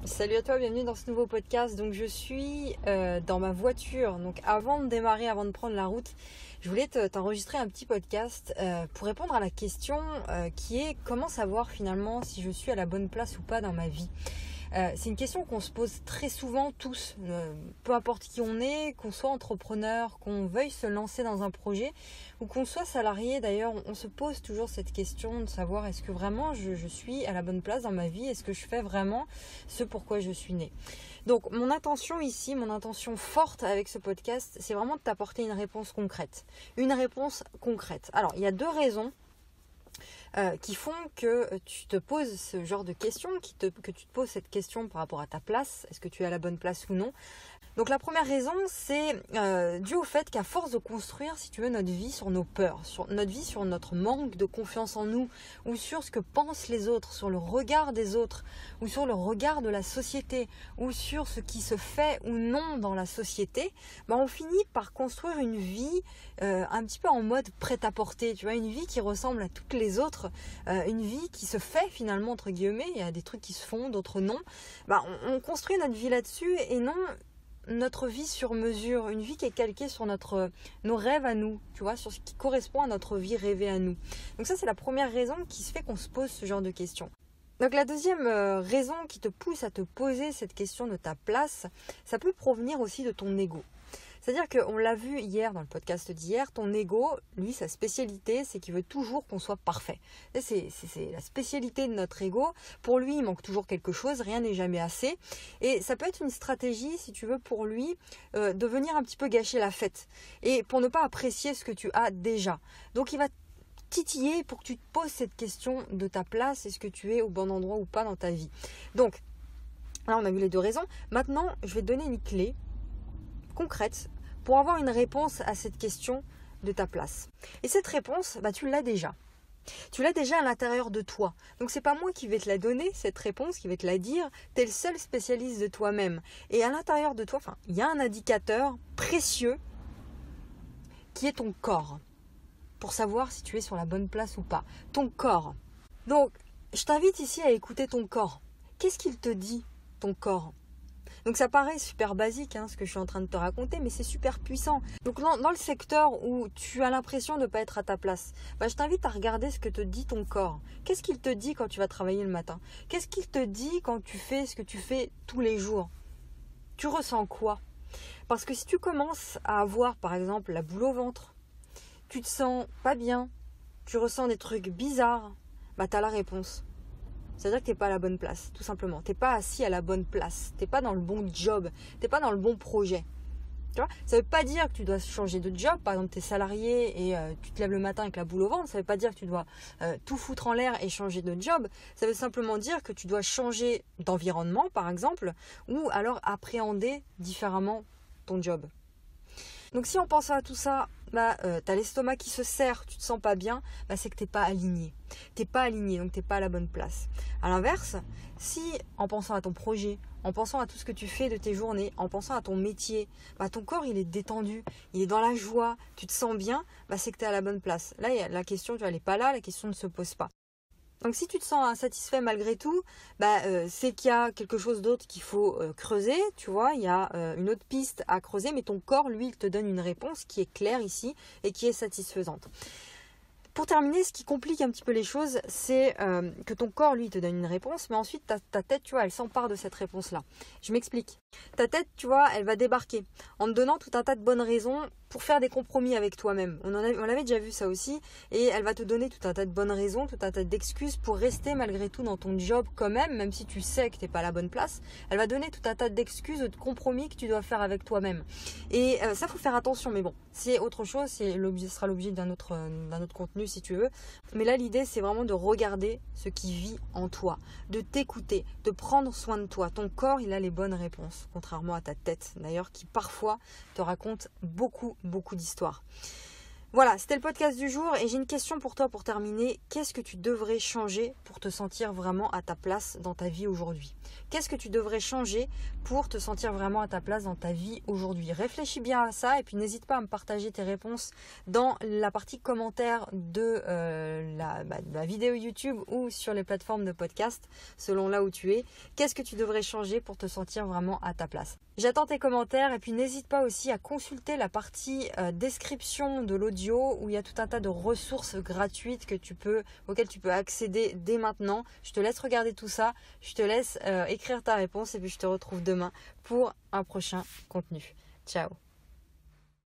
Salut à toi, bienvenue dans ce nouveau podcast. Donc je suis dans ma voiture. Donc avant de démarrer, avant de prendre la route, je voulais t'enregistrer un petit podcast pour répondre à la question qui est comment savoir finalement si je suis à la bonne place ou pas dans ma vie. C'est une question qu'on se pose très souvent tous, peu importe qui on est, qu'on soit entrepreneur, qu'on veuille se lancer dans un projet ou qu'on soit salarié. D'ailleurs, on se pose toujours cette question de savoir est-ce que vraiment je suis à la bonne place dans ma vie, est-ce que je fais vraiment ce pourquoi je suis né. Donc mon intention ici, mon intention forte avec ce podcast, c'est vraiment de t'apporter une réponse concrète. Une réponse concrète. Alors, il y a deux raisons qui font que tu te poses ce genre de questions, que tu te poses cette question par rapport à ta place, est-ce que tu es à la bonne place ou non. Donc la première raison, c'est dû au fait qu'à force de construire, si tu veux, notre vie sur nos peurs, sur notre vie sur notre manque de confiance en nous, ou sur ce que pensent les autres, sur le regard des autres, ou sur le regard de la société, ou sur ce qui se fait ou non dans la société, on finit par construire une vie un petit peu en mode prêt-à-porter, tu vois, une vie qui ressemble à toutes les autres, une vie qui se fait finalement, entre guillemets, il y a des trucs qui se font, d'autres non. On construit notre vie là-dessus et non notre vie sur mesure, une vie qui est calquée sur nos rêves à nous, tu vois, sur ce qui correspond à notre vie rêvée à nous. Donc ça, c'est la première raison qui se fait qu'on se pose ce genre de questions. Donc la deuxième raison qui te pousse à te poser cette question de ta place, ça peut provenir aussi de ton ego. C'est-à-dire qu'on l'a vu hier dans le podcast d'hier, ton ego, lui, sa spécialité, c'est qu'il veut toujours qu'on soit parfait. C'est la spécialité de notre ego. Pour lui, il manque toujours quelque chose, rien n'est jamais assez. Et ça peut être une stratégie, si tu veux, pour lui, de venir un petit peu gâcher la fête. Et pour ne pas apprécier ce que tu as déjà. Donc il va titiller pour que tu te poses cette question de ta place, est-ce que tu es au bon endroit ou pas dans ta vie. Donc, là on a vu les deux raisons. Maintenant, je vais te donner une clé concrète pour avoir une réponse à cette question de ta place. Et cette réponse, tu l'as déjà. Tu l'as déjà à l'intérieur de toi. Donc c'est pas moi qui vais te la donner, cette réponse, qui vais te la dire. Tu es le seul spécialiste de toi-même. Et à l'intérieur de toi, il y a un indicateur précieux qui est ton corps. Pour savoir si tu es sur la bonne place ou pas. Ton corps. Donc, je t'invite ici à écouter ton corps. Qu'est-ce qu'il te dit, ton corps ? Donc ça paraît super basique ce que je suis en train de te raconter, mais c'est super puissant. Donc dans le secteur où tu as l'impression de ne pas être à ta place, je t'invite à regarder ce que te dit ton corps. Qu'est-ce qu'il te dit quand tu vas travailler le matin ? Qu'est-ce qu'il te dit quand tu fais ce que tu fais tous les jours ? Tu ressens quoi ? Parce que si tu commences à avoir par exemple la boule au ventre, tu te sens pas bien, tu ressens des trucs bizarres, tu as la réponse. C'est-à-dire que tu n'es pas à la bonne place, tout simplement. Tu n'es pas assis à la bonne place. Tu n'es pas dans le bon job. Tu n'es pas dans le bon projet. Tu vois ? Ça ne veut pas dire que tu dois changer de job. Par exemple, tu es salarié et tu te lèves le matin avec la boule au ventre. Ça ne veut pas dire que tu dois tout foutre en l'air et changer de job. Ça veut simplement dire que tu dois changer d'environnement, par exemple, ou alors appréhender différemment ton job. Donc si on pense à tout ça, tu as l'estomac qui se serre, tu te sens pas bien, c'est que tu n'es pas aligné. Tu n'es pas aligné, donc tu n'es pas à la bonne place. À l'inverse, si en pensant à ton projet, en pensant à tout ce que tu fais de tes journées, en pensant à ton métier, ton corps il est détendu, il est dans la joie, tu te sens bien, c'est que tu es à la bonne place. Là, la question, elle n'est pas là, la question ne se pose pas. Donc si tu te sens insatisfait malgré tout, c'est qu'il y a quelque chose d'autre qu'il faut creuser, tu vois, il y a une autre piste à creuser, mais ton corps, lui, il te donne une réponse qui est claire ici et qui est satisfaisante. Pour terminer, ce qui complique un petit peu les choses, c'est que ton corps, lui, te donne une réponse, mais ensuite ta tête, tu vois, elle s'empare de cette réponse-là. Je m'explique. Ta tête, tu vois, elle va débarquer en te donnant tout un tas de bonnes raisons pour faire des compromis avec toi-même. On avait déjà vu ça aussi, et elle va te donner tout un tas de bonnes raisons, tout un tas d'excuses pour rester malgré tout dans ton job quand même si tu sais que tu n'es pas à la bonne place. Elle va donner tout un tas d'excuses, de compromis que tu dois faire avec toi-même. Et ça, faut faire attention, mais bon, c'est autre chose, ce sera l'objet d'un autre contenu si tu veux. Mais là, l'idée, c'est vraiment de regarder ce qui vit en toi, de t'écouter, de prendre soin de toi. Ton corps, il a les bonnes réponses, contrairement à ta tête, d'ailleurs, qui parfois te raconte beaucoup d'histoires. Voilà, c'était le podcast du jour et j'ai une question pour toi pour terminer. Qu'est-ce que tu devrais changer pour te sentir vraiment à ta place dans ta vie aujourd'hui? Qu'est-ce que tu devrais changer pour te sentir vraiment à ta place dans ta vie aujourd'hui? Réfléchis bien à ça et puis n'hésite pas à me partager tes réponses dans la partie commentaires de la vidéo YouTube ou sur les plateformes de podcast, selon là où tu es. Qu'est-ce que tu devrais changer pour te sentir vraiment à ta place? J'attends tes commentaires et puis n'hésite pas aussi à consulter la partie description de l'audio où il y a tout un tas de ressources gratuites auxquelles tu peux accéder dès maintenant. Je te laisse regarder tout ça, je te laisse écrire ta réponse et puis je te retrouve demain pour un prochain contenu. Ciao!